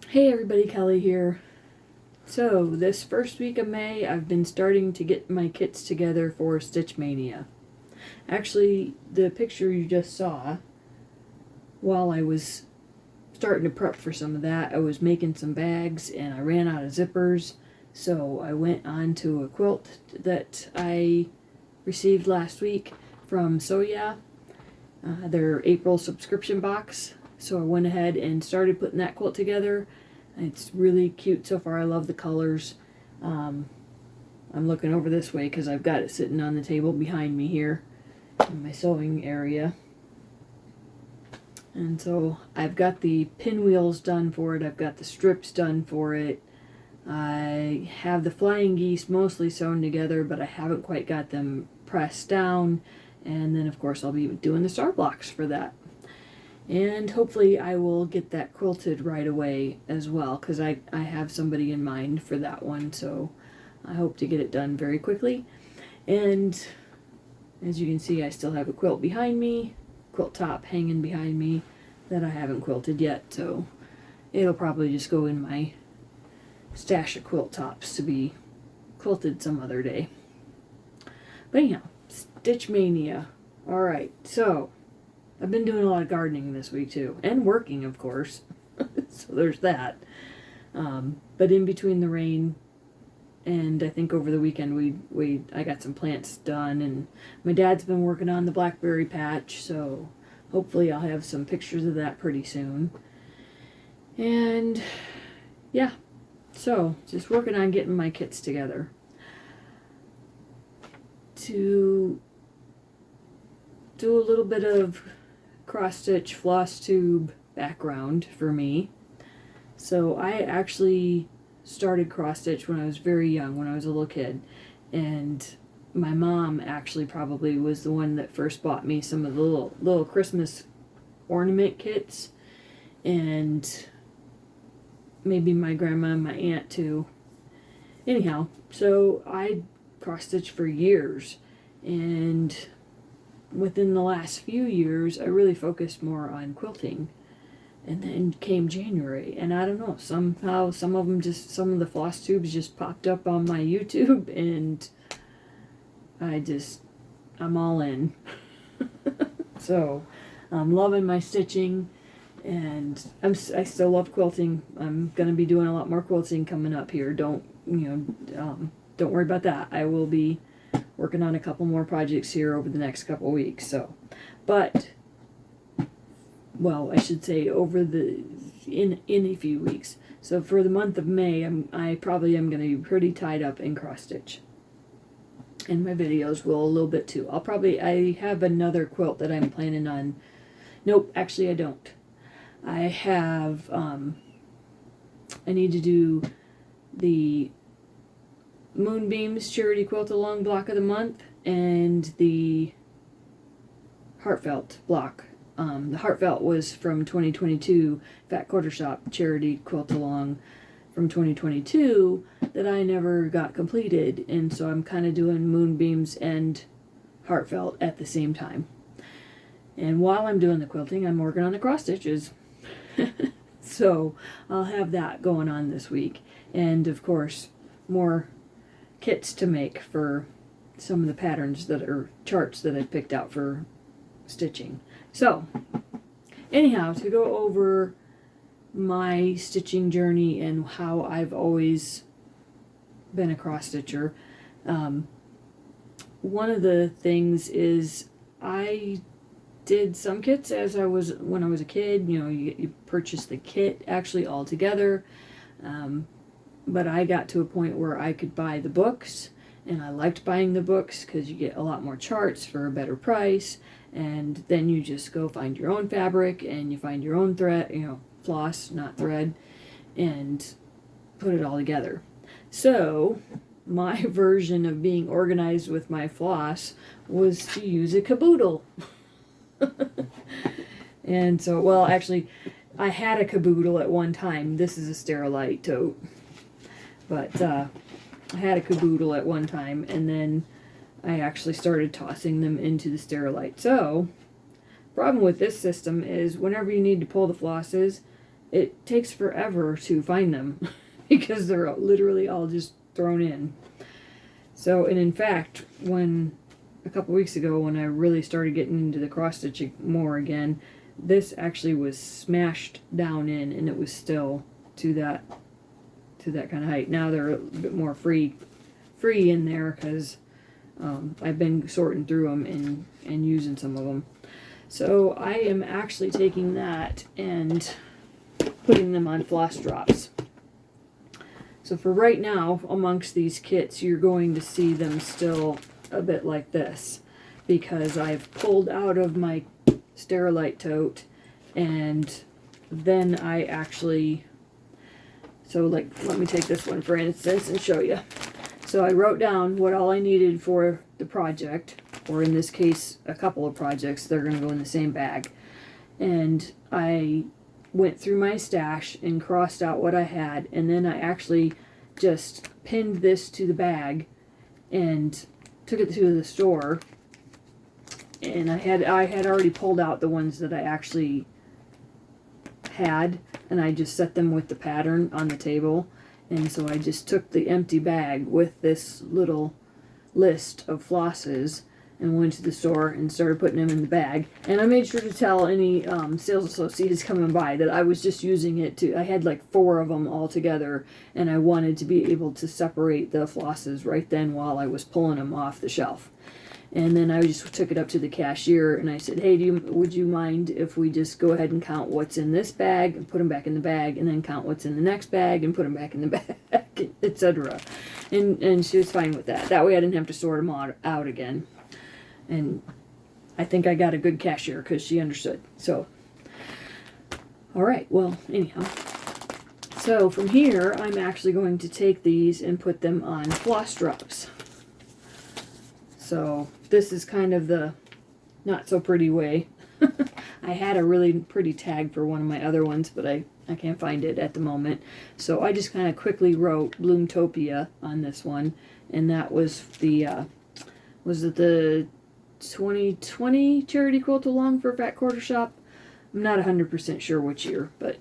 Hey everybody, Kelly here. So, this first week of May, I've been starting to get my kits together for Stitch Mania. Actually, the picture you just saw, while I was starting to prep for some of that, I was making some bags and I ran out of zippers. So, I went on to a quilt that I received last week from Soya, their April subscription box. So, I went ahead and started putting that quilt together. It's really cute so far. I love the colors. Um, I'm looking over this way because I've got it sitting on the table behind me here in my sewing area. And so I've got the pinwheels done for it. I've got the strips done for it. I have the flying geese mostly sewn together, but I haven't quite got them pressed down. And then, of course, I'll be doing the star blocks for that. And hopefully I will get that quilted right away as well, because I have somebody in mind for that one, so I hope to get it done very quickly. And as you can see, I still have a quilt behind me, quilt top hanging behind me that I haven't quilted yet, so it'll probably just go in my stash of quilt tops to be quilted some other day. But anyhow, Stitch Mania. Alright, so I've been doing a lot of gardening this week too, and working, of course. So there's that. But in between the rain, and I think over the weekend I got some plants done, and my dad's been working on the blackberry patch, so hopefully I'll have some pictures of that pretty soon. And yeah, so just working on getting my kits together. To do a little bit of cross stitch floss tube background for me. So I actually started cross stitch when I was very young, when I was a little kid, and my mom actually probably was the one that first bought me some of the little Christmas ornament kits, and maybe my grandma and my aunt too. Anyhow, so I cross stitched for years, and within the last few years, I really focused more on quilting. And then came January, and I don't know, somehow some of the floss tubes just popped up on my YouTube, and I'm all in. So, I'm loving my stitching, and I still love quilting. I'm gonna be doing a lot more quilting coming up here. Don't worry about that. I will be working on a couple more projects here over the next couple weeks. So, but, well, I should say in a few weeks. So for the month of May, I probably am going to be pretty tied up in cross stitch. And my videos will a little bit too. I have another quilt that I'm planning on. Nope, actually I don't. I have, I need to do the Moonbeams Charity Quilt Along block of the month, and the Heartfelt block. The Heartfelt was from 2022, Fat Quarter Shop Charity Quilt Along from 2022 that I never got completed, and so I'm kind of doing Moonbeams and Heartfelt at the same time. And while I'm doing the quilting, I'm working on the cross stitches. So I'll have that going on this week, and of course more kits to make for some of the patterns that are charts that I picked out for stitching. So anyhow, to go over my stitching journey and how I've always been a cross stitcher, one of the things is I did some kits when I was a kid. You purchase the kit actually all together. But I got to a point where I could buy the books, and I liked buying the books because you get a lot more charts for a better price, and then you just go find your own fabric, and you find your own thread, floss, not thread, and put it all together. So my version of being organized with my floss was to use a caboodle. And so, well, actually, I had a caboodle at one time. This is a Sterilite tote. But I had a caboodle at one time, and then I actually started tossing them into the Sterilite. So, problem with this system is whenever you need to pull the flosses, it takes forever to find them because they're literally all just thrown in. So, and in fact, when a couple weeks ago when I really started getting into the cross stitching more again, this actually was smashed down in, and it was still to that kind of height. Now they're a bit more free in there because I've been sorting through them and using some of them. So I am actually taking that and putting them on floss drops. So for right now, amongst these kits, you're going to see them still a bit like this, because I've pulled out of my Sterilite tote, and then I actually, so like, let me take this one for instance and show you. So I wrote down what all I needed for the project, or in this case, a couple of projects. They're going to go in the same bag. And I went through my stash and crossed out what I had, and then I actually just pinned this to the bag and took it to the store. And I had already pulled out the ones that I actually had, and I just set them with the pattern on the table. And so I just took the empty bag with this little list of flosses and went to the store and started putting them in the bag. And I made sure to tell any sales associates coming by that I was just using it to, I had like 4 of them all together, and I wanted to be able to separate the flosses right then while I was pulling them off the shelf. And then I just took it up to the cashier and I said, hey, would you mind if we just go ahead and count what's in this bag and put them back in the bag, and then count what's in the next bag and put them back in the bag, etc. And she was fine with that. That way I didn't have to sort them out again. And I think I got a good cashier because she understood. So, all right, well, anyhow. So from here, I'm actually going to take these and put them on floss drops. So this is kind of the not so pretty way. I had a really pretty tag for one of my other ones, but I can't find it at the moment. So I just kind of quickly wrote Bloomtopia on this one, and that was the, was it the 2020 Charity Quilt-A-Long for Fat Quarter Shop? I'm not 100% sure which year, but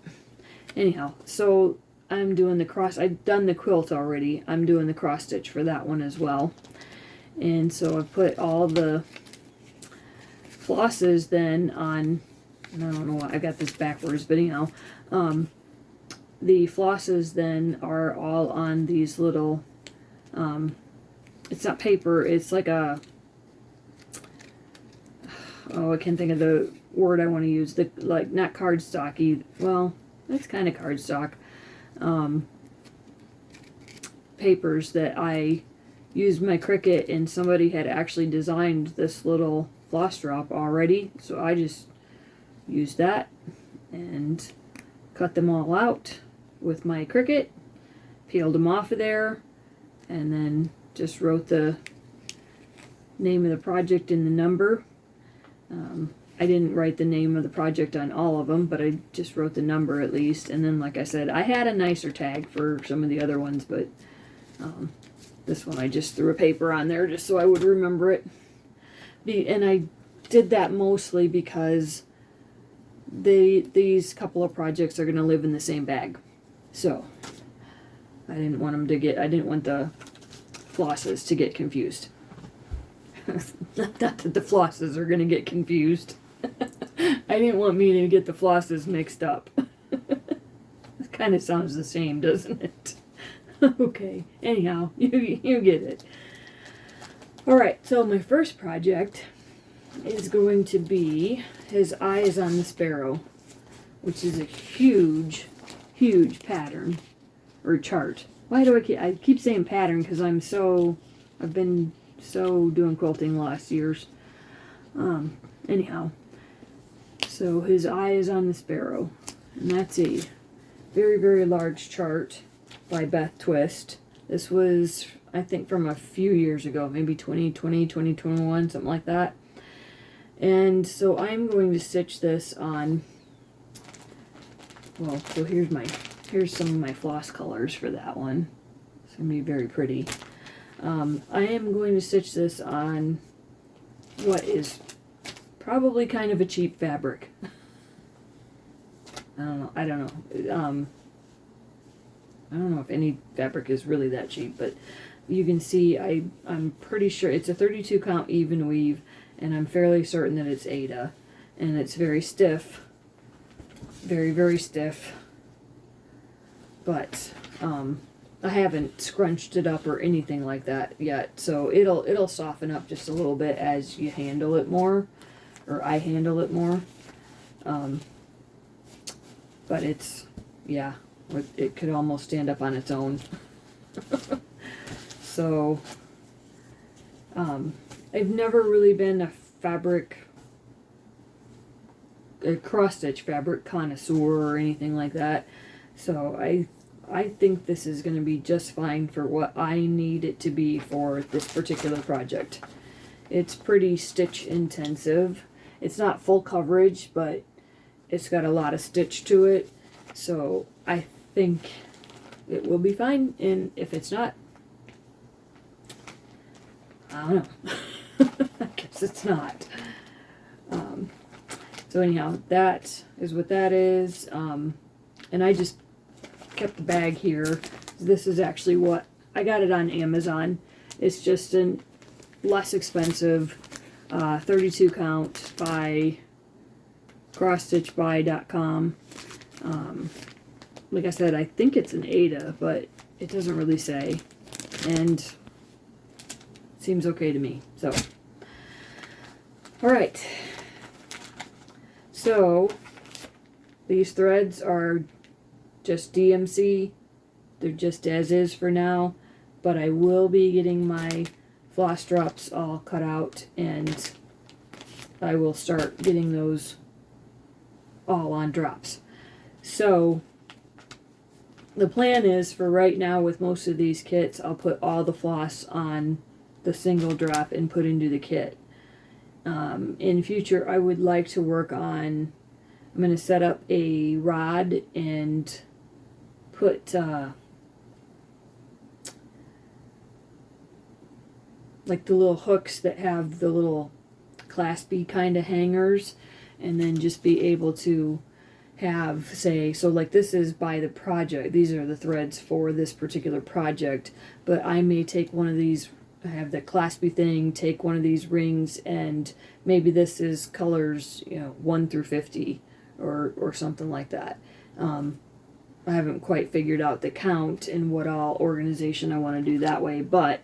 anyhow. So I'm doing the cross, I've done the quilt already. I'm doing the cross stitch for that one as well. And so I put all the flosses then on, I don't know why I got this backwards, but anyhow, the flosses then are all on these little, it's not paper, it's like a, oh, I can't think of the word I want to use, the, like, not cardstocky, well, it's kind of cardstock, papers that I used my Cricut, and somebody had actually designed this little floss drop already, so I just used that and cut them all out with my Cricut, peeled them off of there, and then just wrote the name of the project and the number. I didn't write the name of the project on all of them, but I just wrote the number at least. And then, like I said, I had a nicer tag for some of the other ones, but this one I just threw a paper on there just so I would remember it. And I did that mostly because these couple of projects are going to live in the same bag. So I didn't want them to get, I didn't want the flosses to get confused. Not that the flosses are going to get confused. I didn't want me to get the flosses mixed up. It kind of sounds the same, doesn't it? Okay, anyhow, you get it. Alright, so my first project is going to be His Eyes on the Sparrow, which is a huge, huge pattern, or chart. Why do I keep saying pattern? Because I've been so doing quilting last years. Anyhow, so His Eyes on the Sparrow, and that's a very, very large chart by Beth Twist. This was, I think, from a few years ago, maybe 2020, 2021, something like that. And so I'm going to stitch this on, well, so here's some of my floss colors for that one. It's going to be very pretty. I am going to stitch this on what is probably kind of a cheap fabric. I don't know. I don't know if any fabric is really that cheap, but you can see I'm pretty sure it's a 32 count even weave, and I'm fairly certain that it's Ada, and it's very stiff, very, very stiff, but I haven't scrunched it up or anything like that yet, so it'll soften up just a little bit as you handle it more, or I handle it more. But it's, yeah, it could almost stand up on its own. So, I've never really been a cross-stitch fabric connoisseur or anything like that. So I think this is going to be just fine for what I need it to be for this particular project. It's pretty stitch intensive. It's not full coverage, but it's got a lot of stitch to it. So I think it will be fine. And if it's not, I don't know. I guess it's not. So anyhow, that is what that is. And I just kept the bag here. This is actually what I got it on Amazon. It's just a less expensive 32 count by crossstitchby.com. Like I said, I think it's an Ada, but it doesn't really say, and it seems okay to me. So, all right. So these threads are just DMC. They're just as is for now, but I will be getting my floss drops all cut out, and I will start getting those all on drops. So the plan is for right now with most of these kits, I'll put all the floss on the single drop and put into the kit. In future, I would like to work on, I'm going to set up a rod and put like the little hooks that have the little claspy kind of hangers, and then just be able to have, say, so like this is by the project, these are the threads for this particular project, but I may take one of these, I have the claspy thing, take one of these rings, and maybe this is colors, 1 through 50 or something like that. I haven't quite figured out the count and what all organization I want to do that way, but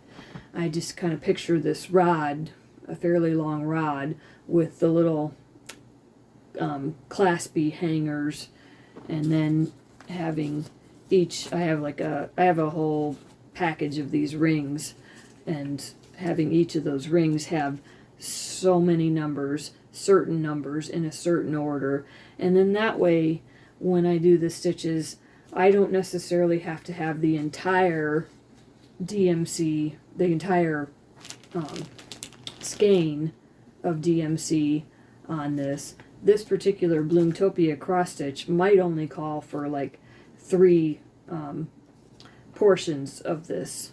I just kind of picture this rod, a fairly long rod, with the little claspy hangers, and then having each, I have a whole package of these rings, and having each of those rings have so many numbers, certain numbers in a certain order, and then that way when I do the stitches, I don't necessarily have to have the entire DMC, the entire skein of DMC on this. This particular Bloomtopia cross stitch might only call for like 3 portions of this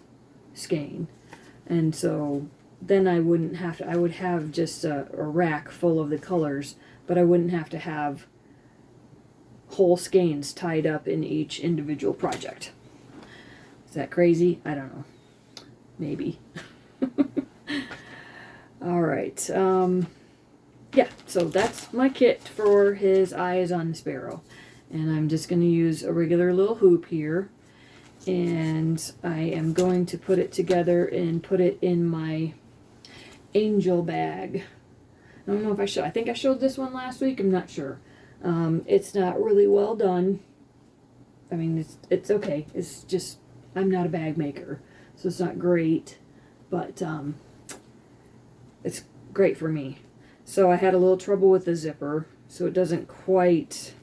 skein, and so then I wouldn't have to, I would have just a rack full of the colors, but I wouldn't have to have whole skeins tied up in each individual project. Is that crazy? I don't know. Maybe. All right. Yeah, so that's my kit for his eyes on the sparrow. And I'm just going to use a regular little hoop here. And I am going to put it together and put it in my angel bag. I don't know if I showed, I think I showed this one last week, I'm not sure. It's not really well done. I mean, it's okay. It's just, I'm not a bag maker, so it's not great, but it's great for me. So I had a little trouble with the zipper, so it doesn't quite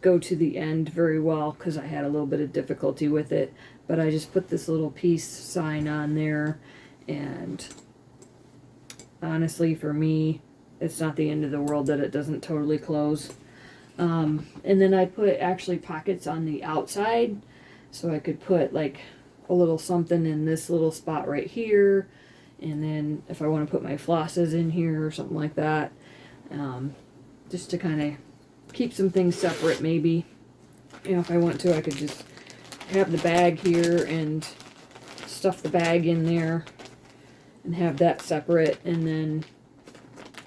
go to the end very well because I had a little bit of difficulty with it, but I just put this little peace sign on there, and honestly for me it's not the end of the world that it doesn't totally close. And then I put actually pockets on the outside, so I could put like a little something in this little spot right here, and then if I want to put my flosses in here or something like that, just to kind of keep some things separate maybe. You know, if I want to, I could just have the bag here and stuff the bag in there and have that separate, and then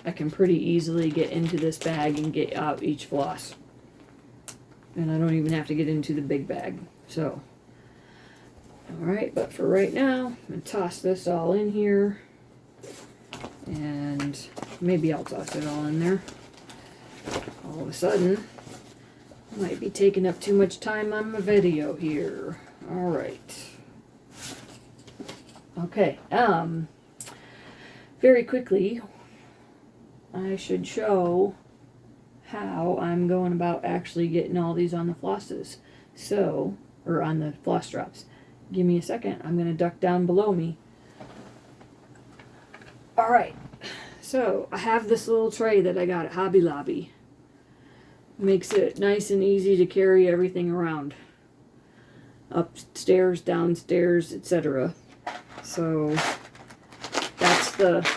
I can pretty easily get into this bag and get out each floss. And I don't even have to get into the big bag. So, alright, but for right now, I'm going to toss this all in here. And maybe I'll toss it all in there. All of a sudden, I might be taking up too much time on my video here. Alright. Okay, very quickly, I should show how I'm going about actually getting all these on the flosses. So, or on the floss drops. Give me a second. I'm going to duck down below me. Alright, so I have this little tray that I got at Hobby Lobby. Makes it nice and easy to carry everything around. Upstairs, downstairs, etc. So, that's the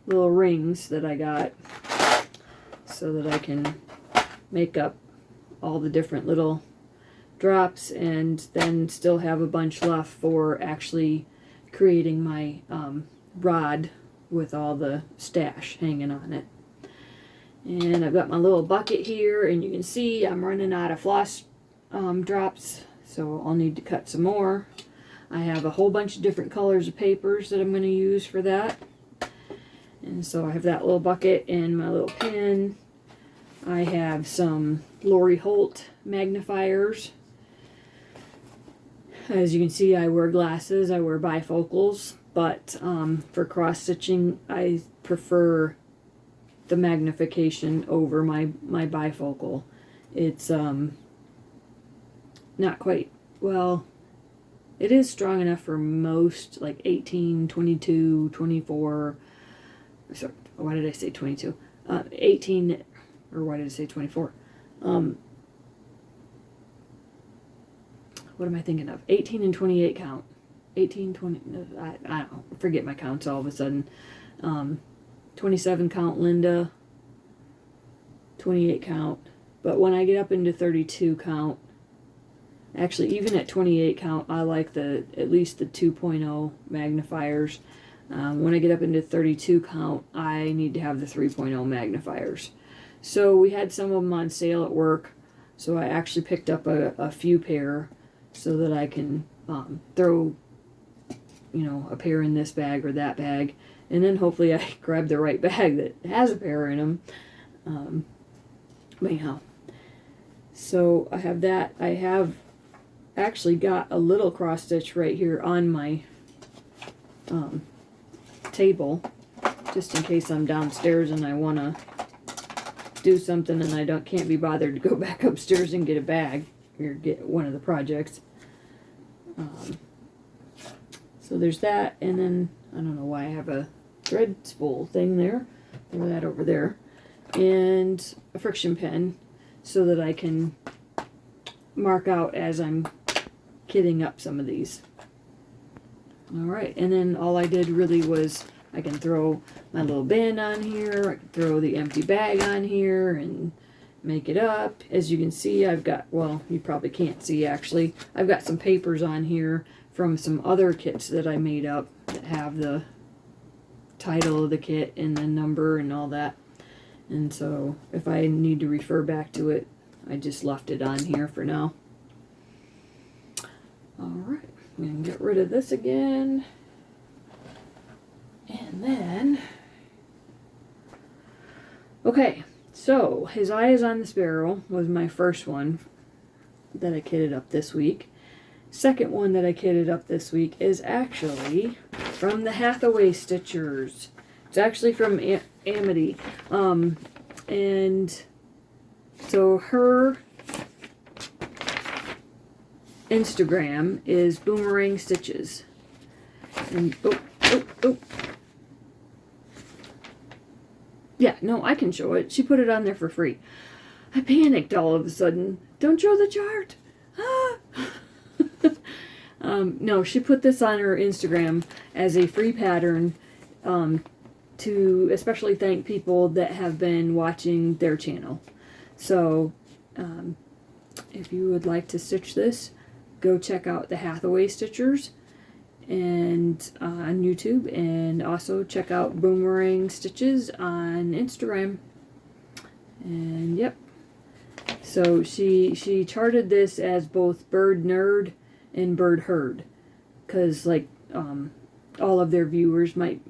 little rings that I got so that I can make up all the different little drops and then still have a bunch left for actually creating my rod with all the stash hanging on it. And I've got my little bucket here, and you can see I'm running out of floss drops, so I'll need to cut some more. I have a whole bunch of different colors of papers that I'm going to use for that. And so I have that little bucket and my little pen. I have some Lori Holt magnifiers. As you can see, I wear glasses, I wear bifocals, but for cross-stitching, I prefer the magnification over my bifocal. It's not quite, well, it is strong enough for most, like 18, 22, 24, sorry, why did I say 22? 18, or why did I say 24? What am I thinking of? 18 and 28 count. 18, 20, I don't know, forget my counts all of a sudden. 27 count Linda, 28 count, but when I get up into 32 count, actually even at 28 count, I like at least the 2.0 magnifiers. When I get up into 32 count, I need to have the 3.0 magnifiers. So we had some of them on sale at work, so I actually picked up a few pair so that I can throw, you know, a pair in this bag or that bag. And then hopefully I grab the right bag that has a pair in them. But anyhow, so I have that. I have actually got a little cross stitch right here on my table, just in case I'm downstairs and I want to do something and I can't be bothered to go back upstairs and get a bag or get one of the projects. So there's that, and then I don't know why I have a thread spool thing there. Throw that over there. And a friction pen so that I can mark out as I'm kitting up some of these. Alright, and then all I did really was I can throw my little bin on here, I can throw the empty bag on here and make it up. As you can see, I've got, well, you probably can't see actually, I've got some papers on here from some other kits that I made up that have the title of the kit and the number and all that. And so if I need to refer back to it, I just left it on here for now. Alright, I'm going to get rid of this again. And then, okay, so His Eye is on the Sparrow was my first one that I kitted up this week. Second one that I kitted up this week is actually from the Hathaway Stitchers. It's actually from Amity. And so her Instagram is Boomerang Stitches. And oh. Yeah, no, I can show it. She put it on there for free. I panicked all of a sudden. Don't show the chart. Ah! No, she put this on her Instagram as a free pattern to especially thank people that have been watching their channel. So if you would like to stitch this, go check out the Hathaway Stitchers and on YouTube, and also check out Boomerang Stitches on Instagram. And yep, so she charted this as both bird nerd and bird herd, because like all of their viewers might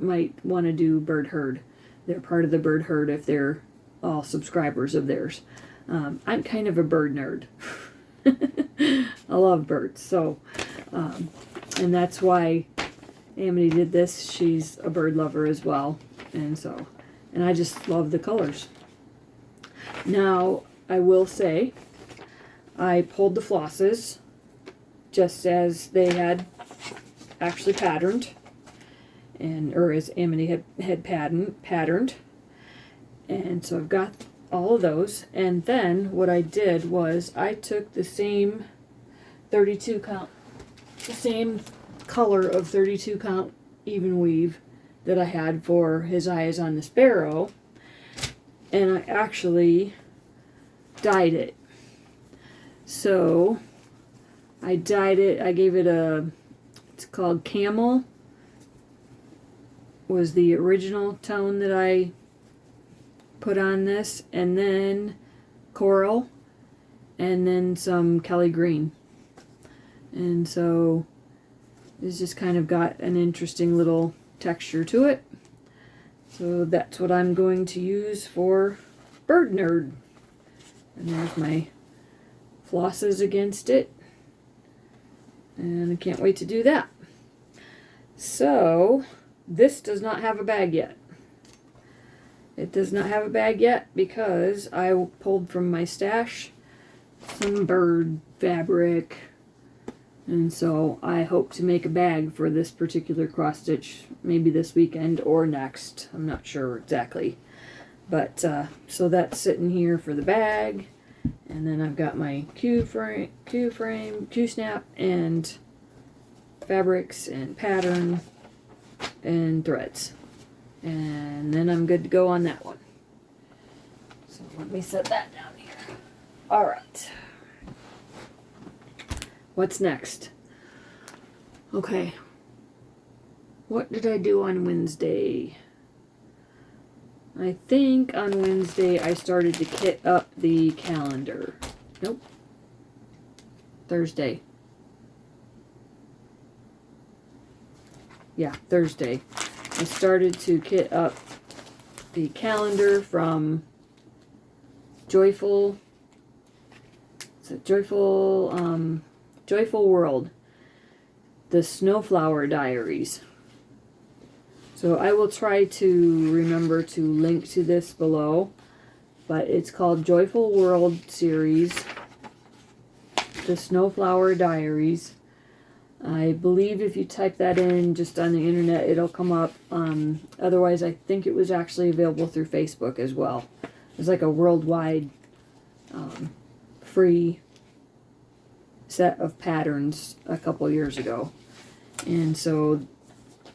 want to do bird herd. They're part of the bird herd if they're all subscribers of theirs. I'm kind of a bird nerd. I love birds, so and that's why Amity did this. She's a bird lover as well, and I just love the colors. Now I will say I pulled the flosses just as they had actually patterned, or as Amity had patterned, and so I've got all of those. And then what I did was I took the same 32 count, the same color of 32 count even weave that I had for His Eyes on the Sparrow, and I actually dyed it. So I dyed it, I gave it it's called Camel, was the original tone that I put on this, and then Coral, and then some Kelly Green. And so it's just kind of got an interesting little texture to it. So that's what I'm going to use for Bird Nerd. And there's my flosses against it. And I can't wait to do that. So this does not have a bag yet. It does not have a bag yet because I pulled from my stash some bird fabric, and so I hope to make a bag for this particular cross stitch maybe this weekend or next. I'm not sure exactly, but so that's sitting here for the bag. And then I've got my Q snap and fabrics and pattern and threads, and then I'm good to go on that one. So let me set that down here. All right, what's next? Okay, what did I do on Wednesday? I think on Wednesday I started to kit up the calendar. Nope. Thursday. Yeah, Thursday. I started to kit up the calendar from Joyful World, the Snowflower Diaries. So I will try to remember to link to this below, but it's called Joyful World Series, the Snowflower Diaries. I believe if you type that in just on the internet, it'll come up. Otherwise, I think it was actually available through Facebook as well. It's like a worldwide free set of patterns a couple years ago. And so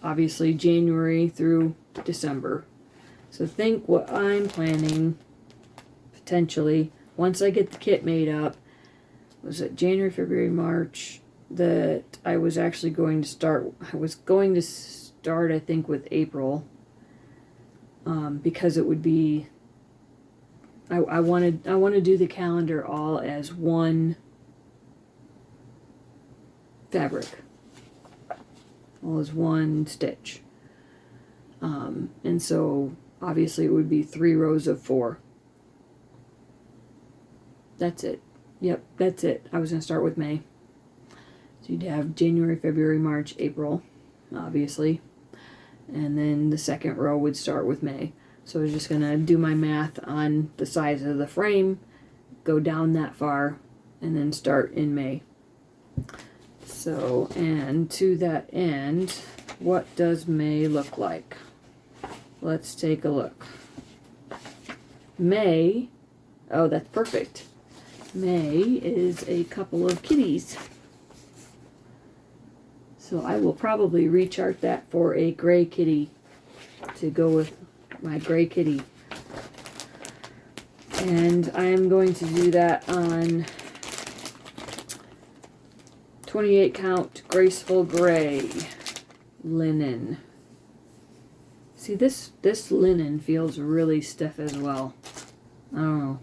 obviously January through December. So think what I'm planning potentially once I get the kit made up. Was it January, February, March that I was actually going to start? I was going to start I think with April, because it would be I want to do the calendar all as one fabric, all as one stitch. And so obviously it would be 3 rows of 4. That's it. Yep, that's it. I was going to start with May. So you'd have January, February, March, April, obviously. And then the second row would start with May. So I was just going to do my math on the size of the frame, go down that far, and then start in May. So, and to that end, what does May look like? Let's take a look. May, oh, that's perfect. May is a couple of kitties. So I will probably rechart that for a gray kitty to go with my gray kitty. And I am going to do that on 28 count Graceful Gray linen. See, this linen feels really stiff as well. I don't know.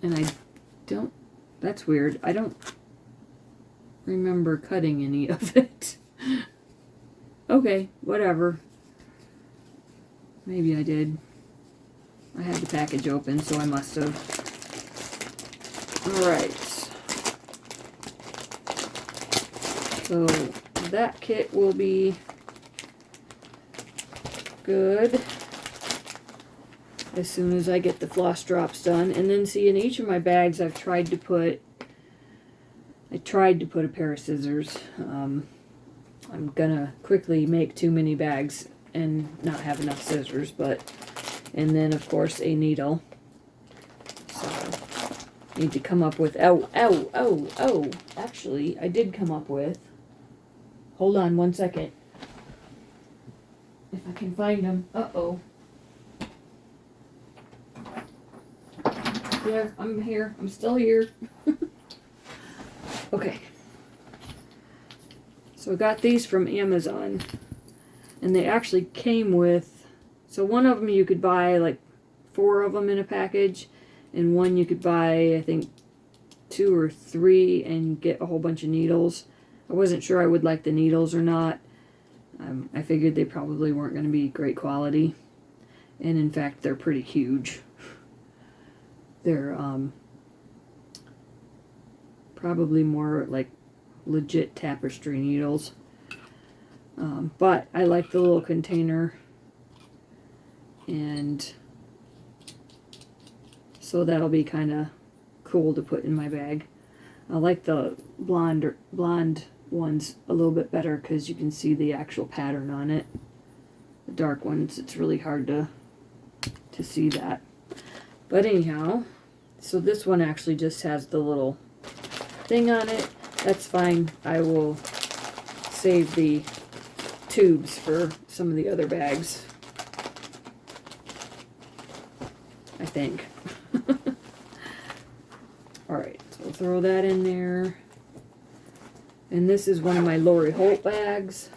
And I don't, that's weird. I don't remember cutting any of it. Okay, whatever. Maybe I did. I had the package open, so I must have. Alright. So that kit will be good as soon as I get the floss drops done. And then see, in each of my bags I tried to put a pair of scissors. I'm gonna quickly make too many bags and not have enough scissors, and then of course a needle. So need to come up with, oh, actually I did come up with, hold on one second, if I can find them. Uh-oh. Yeah, I'm here. I'm still here. Okay. So I got these from Amazon. And they actually came with, so one of them you could buy like 4 of them in a package. And one you could buy, I think, 2 or 3 and get a whole bunch of needles. I wasn't sure I would like the needles or not. I figured they probably weren't going to be great quality. And in fact, they're pretty huge. They're probably more like legit tapestry needles. But I like the little container. And so that'll be kind of cool to put in my bag. I like the blonde ones a little bit better because you can see the actual pattern on it. The dark ones, it's really hard to see that. But anyhow, so this one actually just has the little thing on it. That's fine. I will save the tubes for some of the other bags, I think. Alright, so we'll throw that in there. And this is one of my Lori Holt bags.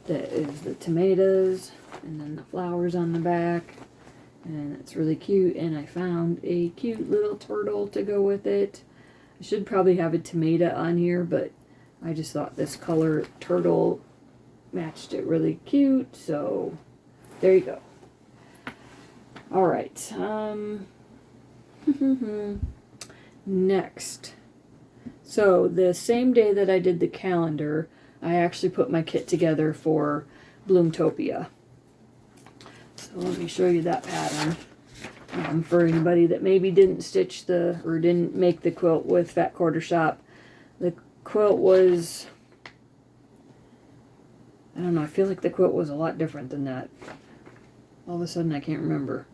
That is the tomatoes and then the flowers on the back. And it's really cute. And I found a cute little turtle to go with it. I should probably have a tomato on here, but I just thought this color turtle matched it really cute. So there you go. Alright. Next. So the same day that I did the calendar, I actually put my kit together for Bloomtopia. So let me show you that pattern. For anybody that maybe didn't didn't make the quilt with Fat Quarter Shop. The quilt was, I don't know, I feel like the quilt was a lot different than that. All of a sudden I can't remember.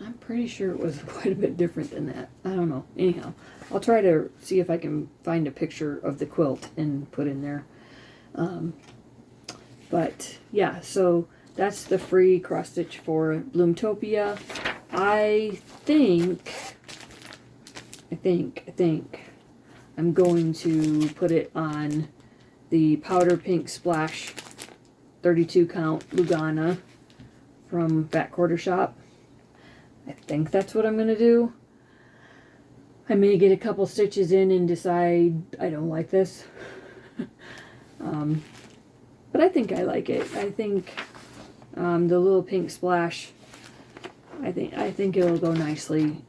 I'm pretty sure it was quite a bit different than that. I don't know. Anyhow, I'll try to see if I can find a picture of the quilt and put in there. But yeah, so that's the free cross stitch for Bloomtopia. I think I'm going to put it on the Powder Pink Splash 32 count Lugana from Fat Quarter Shop. I think that's what I'm going to do. I may get a couple stitches in and decide I don't like this. But I think I like it. I think the little pink splash, I think it'll go nicely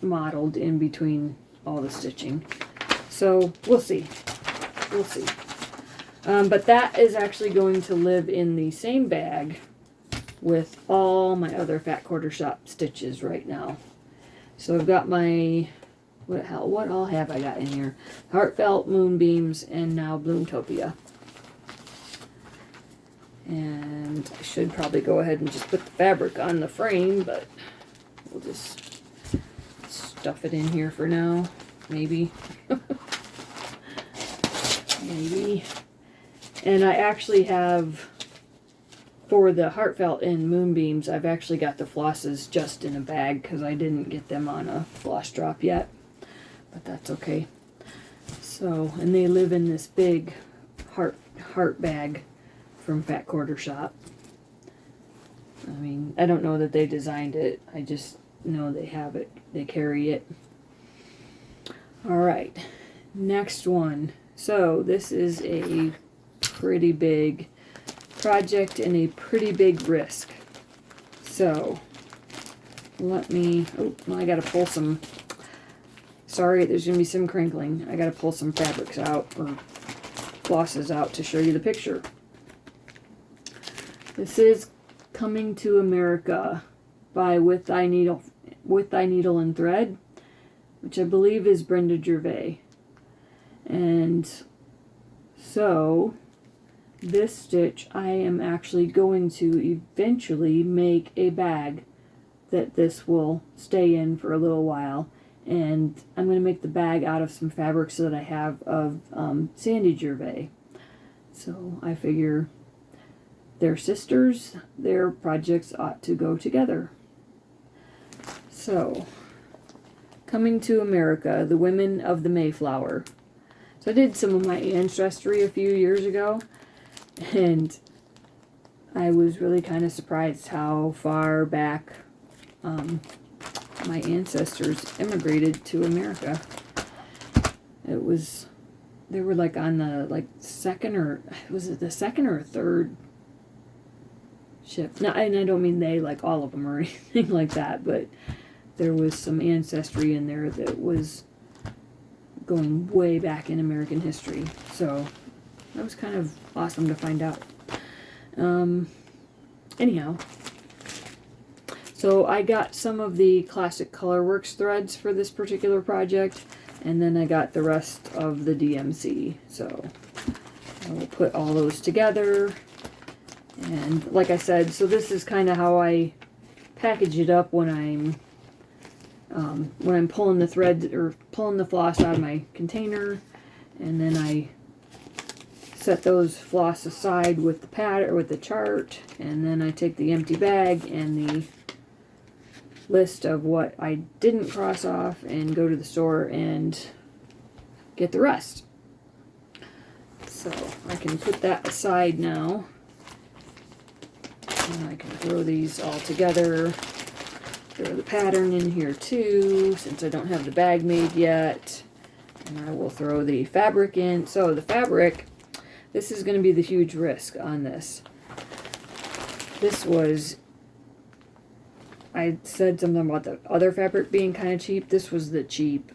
modeled in between all the stitching. So we'll see. We'll see. But that is actually going to live in the same bag with all my other Fat Quarter Shop stitches right now. So I've got my, what all have I got in here? Heartfelt, Moonbeams, and now Bloomtopia. And I should probably go ahead and just put the fabric on the frame, but we'll just stuff it in here for now. Maybe. Maybe. And I actually have for the heartfelt and moonbeams, I've actually got the flosses just in a bag because I didn't get them on a floss drop yet. But that's okay. So, and they live in this big heart bag from Fat Quarter Shop. I mean, I don't know that they designed it. I just know they have it. They carry it. Alright, next one. So, this is a pretty big project and a pretty big risk. So, let me... Oh, well, I gotta pull some... Sorry, there's gonna be some crinkling. I gotta pull some fabrics out, or flosses out, to show you the picture. This is Coming to America by With Thy Needle and Thread, which I believe is Brenda Gervais. And so, this stitch, I am actually going to eventually make a bag that this will stay in for a little while. And I'm going to make the bag out of some fabrics that I have of Sandy Gervais. So I figure they're sisters, their projects ought to go together. So, Coming to America, the Women of the Mayflower. So I did some of my ancestry a few years ago, and I was really kind of surprised how far back my ancestors immigrated to America. They were like on the second, or was it the second or third ship? No, and I don't mean they, like all of them or anything like that, but there was some ancestry in there that was going way back in American history. So that was kind of awesome to find out. Anyhow, so I got some of the Classic Colorworks threads for this particular project, and then I got the rest of the DMC. So I will put all those together. And like I said, so this is kind of how I package it up when I'm pulling the thread or pulling the floss out of my container, and then I set those floss aside with the pad or with the chart, and then I take the empty bag and the list of what I didn't cross off and go to the store and get the rest. So I can put that aside now, and I can throw these all together. Throw the pattern in here too, since I don't have the bag made yet. And I will throw the fabric in. So the fabric, this is going to be the huge risk on this. This was, I said something about the other fabric being kind of cheap. This was the cheap.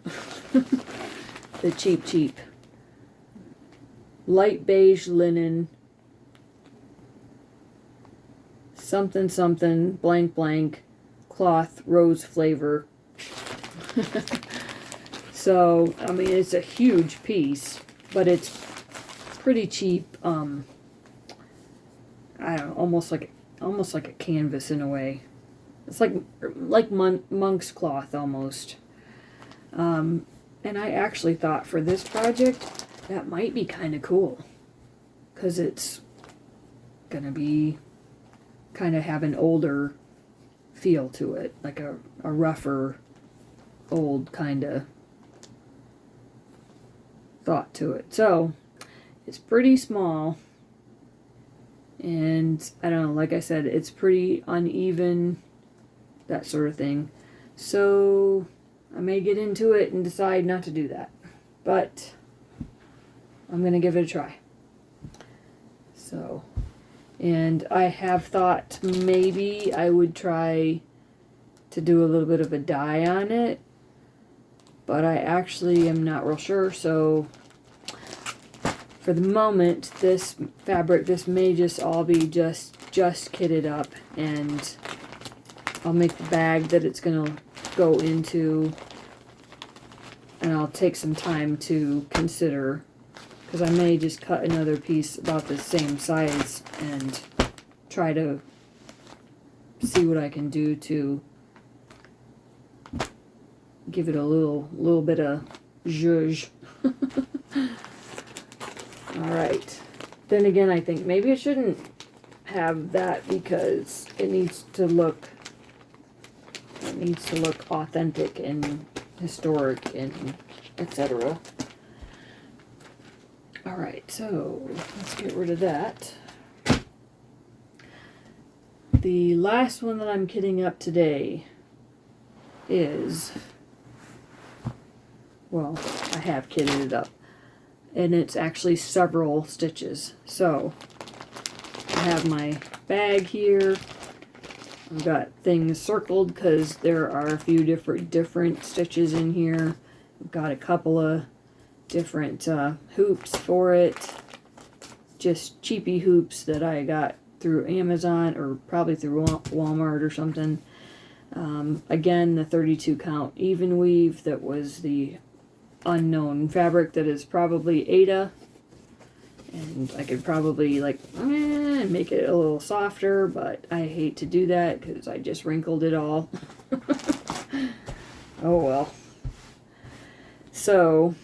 The cheap. Light beige linen. Something, blank. Cloth, rose flavor. So, I mean, it's a huge piece, but it's pretty cheap. I don't know, almost like a canvas in a way. It's like monk's cloth almost. And I actually thought for this project that might be kind of cool, because it's gonna be kind of have an older feel to it, like a rougher, old kind of thought to it. So it's pretty small, and I don't know, like I said, it's pretty uneven, that sort of thing. So I may get into it and decide not to do that, but I'm gonna give it a try. So, and I have thought maybe I would try to do a little bit of a dye on it, but I actually am not real sure. So for the moment, this fabric, this may just all be just kitted up, and I'll make the bag that it's gonna go into, and I'll take some time to consider, because I may just cut another piece about the same size and try to see what I can do to give it a little bit of zhuzh. Alright. Then again, I think maybe I shouldn't have that because it needs to look authentic and historic and etc. Alright, so let's get rid of that. The last one that I'm kitting up today is, well, I have kitted it up, and it's actually several stitches. So I have my bag here. I've got things circled because there are a few different stitches in here. I've got a couple of different hoops for it, just cheapy hoops that I got through Amazon or probably through Walmart or something. Again, the 32 count even weave that was the unknown fabric that is probably Ada, and I could probably like make it a little softer, but I hate to do that because I just wrinkled it all. Oh well. So,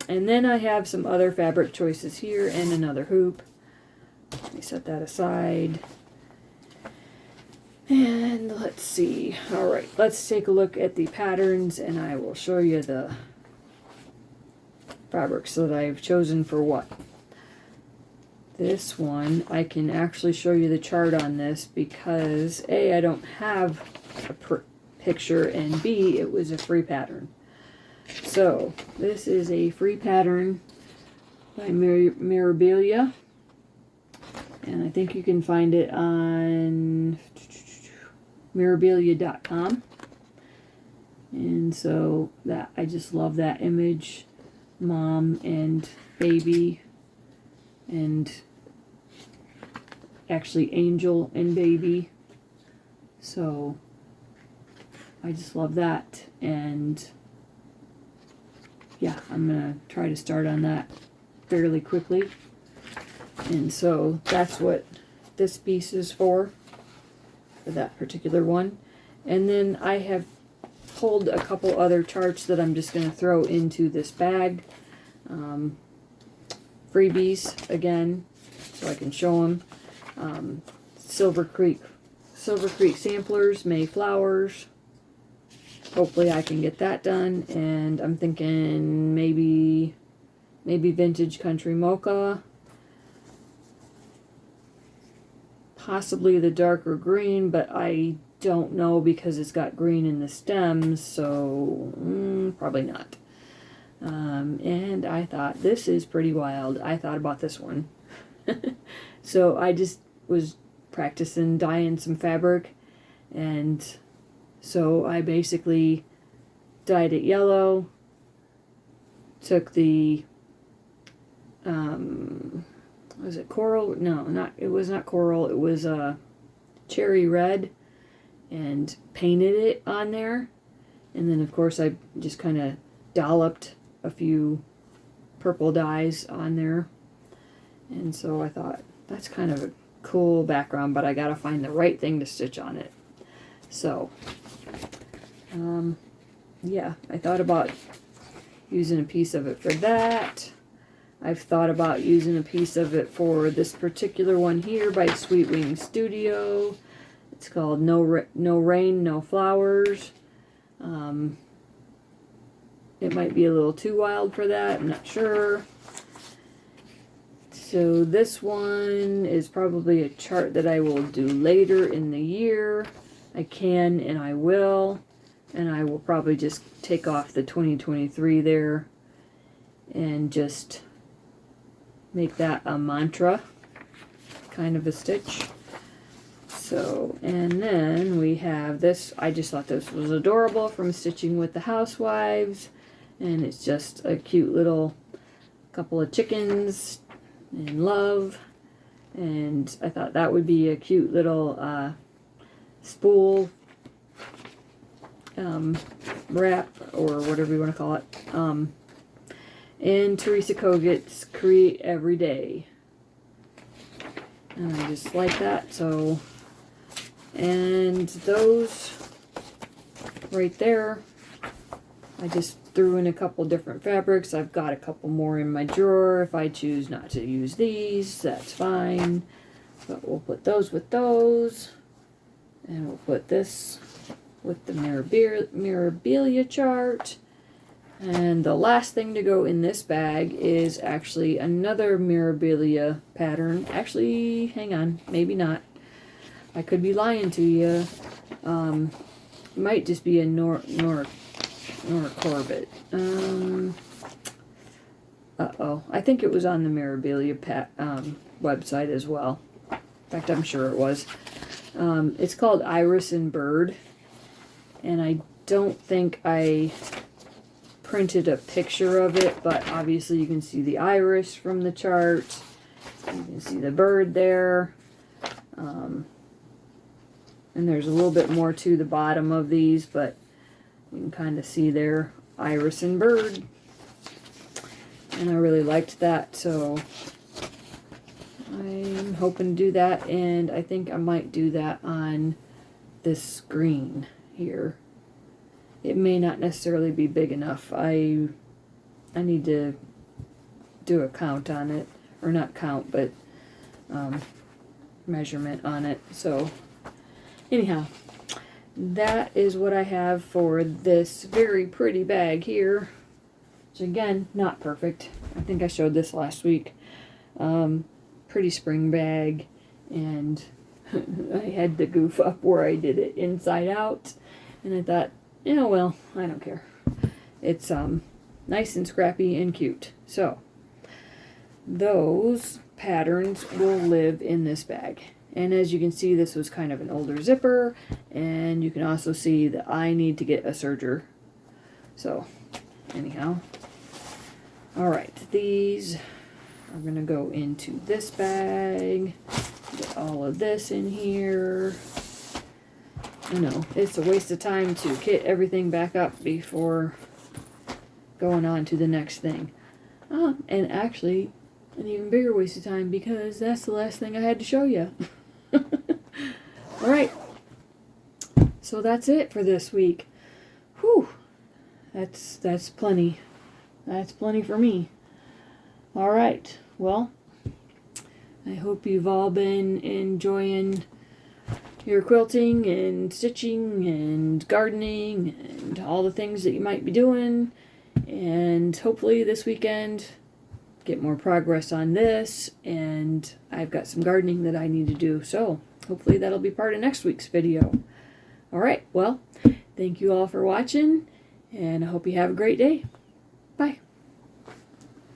and then I have some other fabric choices here and another hoop. Let me set that aside. And let's see. Alright, let's take a look at the patterns and I will show you the fabrics that I've chosen for what. This one, I can actually show you the chart on this because A, I don't have a picture, and B, it was a free pattern. So, this is a free pattern by Mirabilia. And I think you can find it on mirabilia.com. And so that I just love that image, mom and baby, and actually angel and baby. So I just love that, and yeah, I'm gonna try to start on that fairly quickly. And so that's what this piece is for that particular one. And then I have pulled a couple other charts that I'm just going to throw into this bag. Freebies again, so I can show them. Silver Creek samplers, Mayflowers. Hopefully I can get that done. And I'm thinking maybe Vintage Country Mocha. Possibly the darker green, but I don't know because it's got green in the stems, so probably not. And I thought, this is pretty wild. I thought about this one. So I just was practicing dyeing some fabric, and so I basically dyed it yellow, took the was it coral? No, it was not coral. It was cherry red, and painted it on there. And then of course I just kind of dolloped a few purple dyes on there. And so I thought, that's kind of a cool background, but I gotta find the right thing to stitch on it. So yeah, I thought about using a piece of it for that. I've thought about using a piece of it for this particular one here by Sweet Wing Studio. It's called No Rain, No Flowers. It might be a little too wild for that, I'm not sure. So this one is probably a chart that I will do later in the year. I can and I will. And I will probably just take off the 2023 there and just make that a mantra kind of a stitch. So, and then we have this. I just thought this was adorable from Stitching with the Housewives, and it's just a cute little couple of chickens in love, and I thought that would be a cute little spool wrap, or whatever you want to call it. And Teresa Kogut's Create Every Day. And I just like that, so, and those right there, I just threw in a couple different fabrics. I've got a couple more in my drawer. If I choose not to use these, that's fine. But we'll put those with those. And we'll put this with the Mirabilia chart. And the last thing to go in this bag is actually another Mirabilia pattern. Actually, hang on, maybe not. I could be lying to you. It might just be a Nora Corbett. Uh-oh. I think it was on the Mirabilia website as well. In fact, I'm sure it was. It's called Iris and Bird. And I don't think I printed a picture of it, but obviously you can see the iris from the chart. You can see the bird there. And there's a little bit more to the bottom of these, but you can kind of see their iris and bird. And I really liked that, so I'm hoping to do that, and I think I might do that on this screen here. It may not necessarily be big enough. I need to do a count on it, or not count, but measurement on it. So anyhow, that is what I have for this very pretty bag here. Which again, not perfect. I think I showed this last week. Pretty spring bag, and I had to goof up where I did it inside out, and I thought, yeah, well, I don't care. It's nice and scrappy and cute. So those patterns will live in this bag. And as you can see, this was kind of an older zipper, and you can also see that I need to get a serger. So anyhow, all right, these are gonna go into this bag. Get all of this in here. I know, it's a waste of time to kit everything back up before going on to the next thing. And actually, an even bigger waste of time, because that's the last thing I had to show you. Alright, so that's it for this week. Whew, that's plenty. That's plenty for me. Alright, well, I hope you've all been enjoying your quilting and stitching and gardening and all the things that you might be doing, and hopefully this weekend get more progress on this, and I've got some gardening that I need to do, so hopefully that'll be part of next week's video. Alright, well, thank you all for watching, and I hope you have a great day.